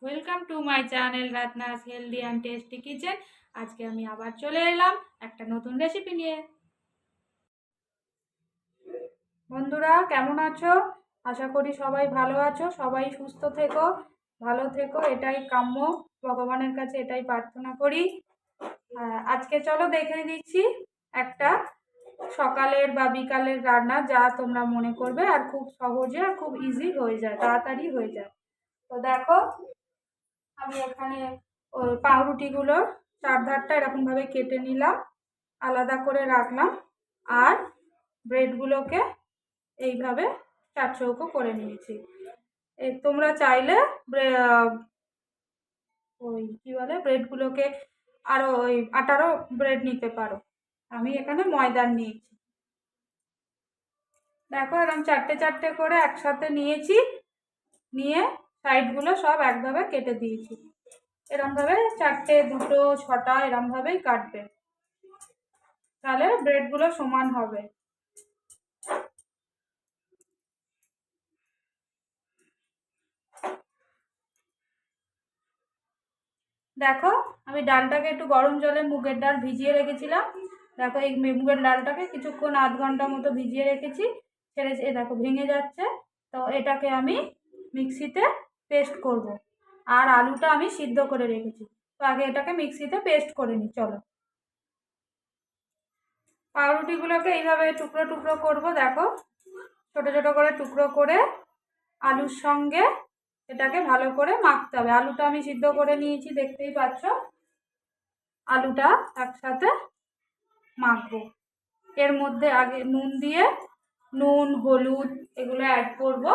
Welcome to my channel Ratna's healthy and tasty kitchen. আজকে আমি আবার চলে এলাম একটা নতুন রেসিপি নিয়ে। বন্ধুরা কেমন আছো? আশা করি সবাই ভালো আছো, সবাই সুস্থ থেকো, ভালো থেকো, এটাই কাম্য। ভগবানের কাছে এটাই প্রার্থনা করি। আজকে চলো দেখে দিচ্ছি একটা সকালের বা বিকালের রান্না, যা তোমরা মনে করবে আর খুব সহজে আর খুব ইজি হয়ে যায়, তাড়াতাড়ি হয়ে যায়। তো দেখো, আমি এখানে ওই পাউরুটিগুলো চারধারটা এরকমভাবে কেটে নিলাম, আলাদা করে রাখলাম, আর ব্রেডগুলোকে এইভাবে চার চৌকো করে নিয়েছি। তোমরা চাইলে ওই কি বলে ব্রেডগুলোকে আরও ওই আটারও ব্রেড নিতে পারো। আমি এখানে ময়দার নিয়েছি। দেখো এরকম চারটে চারটে করে একসাথে নিয়েছি, নিয়ে সাইডগুলো সব একভাবে কেটে দিয়েছি। এরমভাবে চারটে, দুটো, ছটা এরমভাবেই কাটবে, তাহলে ব্রেডগুলো সমান হবে। দেখো আমি ডালটাকে একটু গরম জলে মুগের ডাল ভিজিয়ে রেখেছিলাম। দেখো এই মুগের ডালটাকে কিছুক্ষণ আধ ঘন্টা মতো ভিজিয়ে রেখেছি, ছেড়ে এ দেখো ভেঙে যাচ্ছে। তো এটাকে আমি মিক্সিতে পেস্ট করব। আর আলুটা আমি সিদ্ধ করে রেখেছি, তো আগে এটাকে মিক্সিতে পেস্ট করে নিই। চলো, পাউরুটিগুলোকে এইভাবে টুকরো টুকরো করব। দেখো ছোট ছোট করে টুকরো করে আলুর সঙ্গে এটাকে ভালো করে মাখতে হবে। আলুটা আমি সিদ্ধ করে নিয়েছি, দেখতেই পাচ্ছ। আলুটা একসাথে মাখবো। এর মধ্যে আগে নুন দিয়ে, নুন, হলুদ এগুলো অ্যাড করব।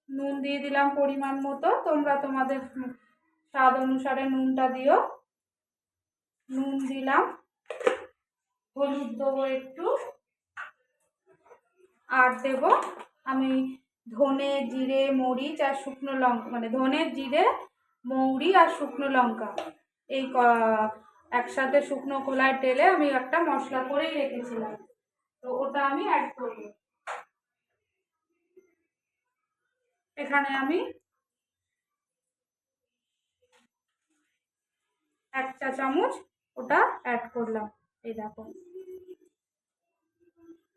নুন দিয়ে দিলাম পরিমাণ মতো, তোমরা তোমাদের স্বাদ অনুসারে নুনটা দিও। নুন দিলাম, হলুদ দেবো একটু, আর দেব আমি ধনে, জিরে, মরিচ আর শুকনো লঙ্কা, মানে ধনে, জিরে, মৌরি আর শুকনো লঙ্কা এই একসাথে শুকনো খোলায় টেলে আমি একটা মশলা করেই রেখেছিলাম, তো ওটা আমি অ্যাড করব। এখানে আমি 1 চা চামচ ওটা অ্যাড করলাম। এই দেখো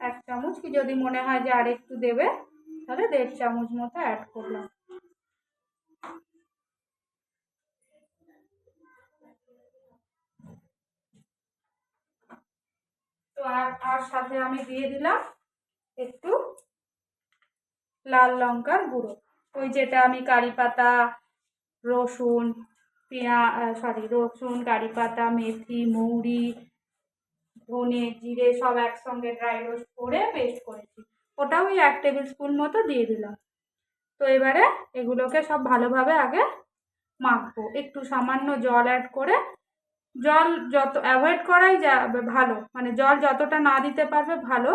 1 চামচ, কি যদি মনে হয় যে আর একটু দেবে তাহলে 1.5 চামচ মতো অ্যাড করলাম। তো আর সাথে আমি দিয়ে দিলাম একটু লাল লঙ্কার গুঁড়ো, ওই যেটা আমি কারি পাতা, রসুন, রসুন, কারি পাতা, মেথি, মৌরি, ধনে, জিরে সব একসঙ্গে ড্রাই রোস্ট করে পেস্ট করেছি, ওটা ওই 1 টেবিল স্পুন মতো দিয়ে দিলাম। তো এবারে এগুলোকে সব ভালোভাবে আগে মাখবো, একটু সামান্য জল অ্যাড করে। জল যত অ্যাভয়েড করাই যাবে ভালো, মানে জল যতটা না দিতে পারবে ভালো।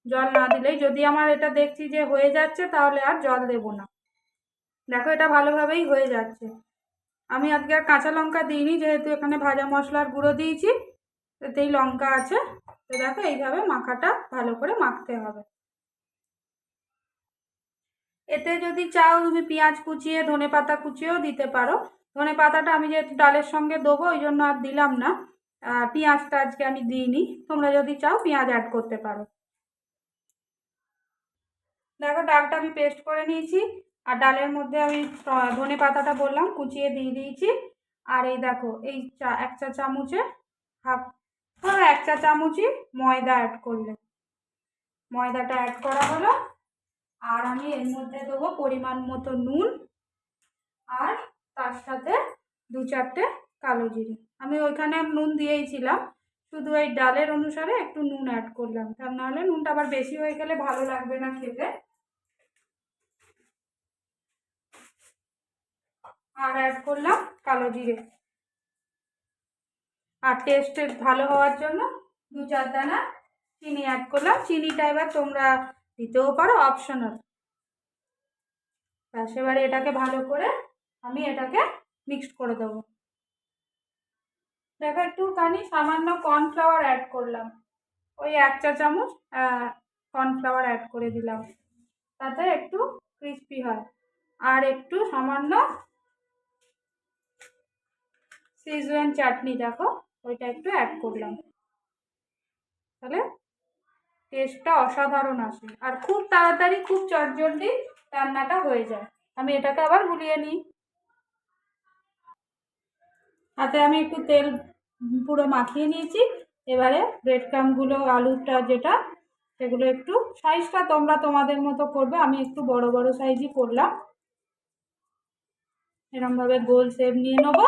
জল না দিলেই, যদি আমার এটা দেখছি যে হয়ে যাচ্ছে তাহলে আর জল দেব না। দেখো এটা ভালোভাবেই হয়ে যাচ্ছে। আমি আজকে আর কাঁচা লঙ্কা দিইনি, যেহেতু এখানে ভাজা মশলার গুঁড়ো দিয়েছি, এতেই লঙ্কা আছে। তো দেখো এইভাবে মাখাটা ভালো করে মাখতে হবে। এতে যদি চাও তুমি পেঁয়াজ কুচিয়ে, ধনে পাতা কুচিয়েও দিতে পারো। ধনে পাতাটা আমি যেহেতু ডালের সঙ্গে দেবো ওই জন্য আর দিলাম না। পেঁয়াজটা আজকে আমি দিইনি, তোমরা যদি চাও পেঁয়াজ অ্যাড করতে পারো। দেখো ডালটা আমি পেস্ট করে নিয়েছি, আর ডালের মধ্যে আমি ধনে পাতাটা বললাম কুচিয়ে দিয়ে দিয়েছি। আর এই দেখো এই 1 চা চামচে হাফ, 1 চা চামচই ময়দা অ্যাড করলে, ময়দাটা অ্যাড করা হলো। আর আমি এর মধ্যে দেবো পরিমাণ মতো নুন, আর তার সাথে 2-4টে কালো জিরে। আমি ওইখানে নুন দিয়েইছিলাম, শুধু এই ডালের অনুসারে একটু নুন অ্যাড করলাম, তা নাহলে নুনটা আবার বেশি হয়ে গেলে ভালো লাগবে না খেতে। আর অ্যাড করলাম কালো জিরে। আর টেস্ট ভালো হওয়ার জন্য 2-4 দানা চিনি অ্যাড করলাম। চিনিটা এবার তোমরা দিতেও পারো, অপশনাল। ব্যাস এবারে এটাকে ভালো করে আমি এটাকে মিক্সড করে দেবো। দেখো একটুখানি সামান্য কর্নফ্লাওয়ার অ্যাড করলাম, ওই 1 চা চামচ, কর্নফ্লাওয়ার অ্যাড করে দিলাম, তাতে একটু ক্রিস্পি হয়। আর একটু সামান্য সিজওয়ান চাটনি, দেখো ওইটা একটু অ্যাড করলাম, তাহলে টেস্টটা অসাধারণ আসে আর খুব তাড়াতাড়ি খুব চটজলদি রান্নাটা হয়ে যায়। আমি এটাকে আবার গুলিয়ে নিই। হাতে আমি একটু তেল পুরো মাখিয়ে নিয়েছি। এবারে ব্রেড ক্রাম্বগুলো, আলুটা যেটা, সেগুলো একটু সাইজটা তোমরা তোমাদের মতো করবে, আমি একটু বড় বড় সাইজই করলাম। এরকমভাবে গোল শেপ নিয়ে নেবো।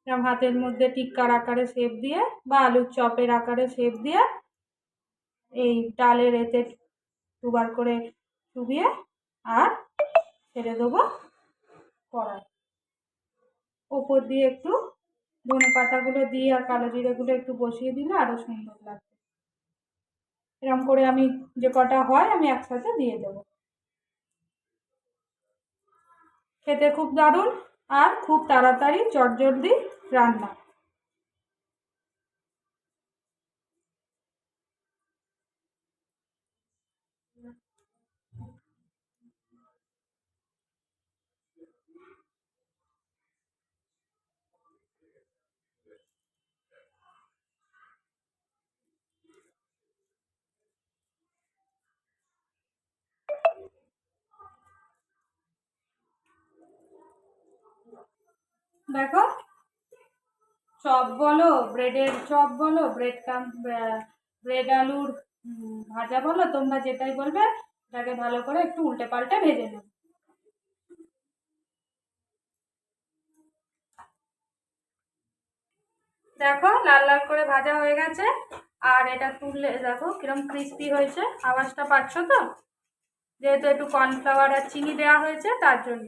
এরকম হাতের মধ্যে টিক্কার আকারে শেপ দিয়ে বা আলুর চপের আকারে শেপ দিয়ে এই ডালের এতে দুবার করে চুবিয়ে আর ছেড়ে দেবো কড়াই। ওপর দিয়ে একটু ধনে পাতাগুলো দিয়ে আর কালো জিরেগুলো একটু বসিয়ে দিলে আরও সুন্দর লাগবে। এরকম করে আমি যে কটা হয় আমি একসাথে দিয়ে দেবো। খেতে খুব দারুণ আর খুব তাড়াতাড়ি চটজলদি রান্না। দেখো, চপ বলো, ব্রেডের চপ বলো, ব্রেড আলুর ভাজা বলো, তোমরা যেটাই বলবে, এটাকে ভালো করে একটু উল্টে পাল্টে ভেজে নেবে। দেখো লাল লাল করে ভাজা হয়ে গেছে। আর এটা তুললে দেখো কিরম ক্রিস্পি হয়েছে, আওয়াজটা পাচ্ছ তো? যেহেতু একটু কর্নফ্লাওয়ার আর চিনি দেওয়া হয়েছে তার জন্য।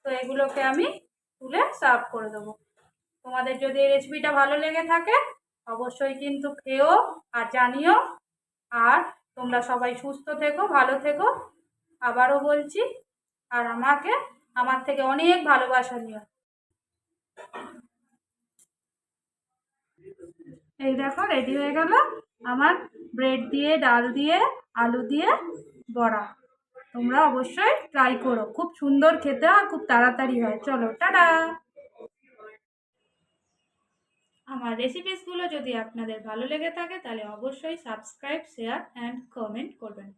তো এগুলোকে আমি তুলে সার্ভ করে দেবো। তোমাদের যদি এই রেসিপিটা ভালো লেগে থাকে অবশ্যই কিন্তু খেও আর জানিও। আর তোমরা সবাই সুস্থ থেকো, ভালো থেকো, আবারও বলছি। আর আমার থেকে অনেক ভালোবাসা নিও। এই দেখো রেডি হয়ে গেল আমার ব্রেড দিয়ে, ডাল দিয়ে, আলু দিয়ে বড়া। তোমরা অবশ্যই ট্রাই করো, খুব সুন্দর খেতে আর খুব তাড়াতাড়ি হয়। চলো টাটা। আমার রেসিপিসগুলো যদি আপনাদের ভালো লেগে থাকে তাহলে অবশ্যই সাবস্ক্রাইব, শেয়ার অ্যান্ড কমেন্ট করবেন।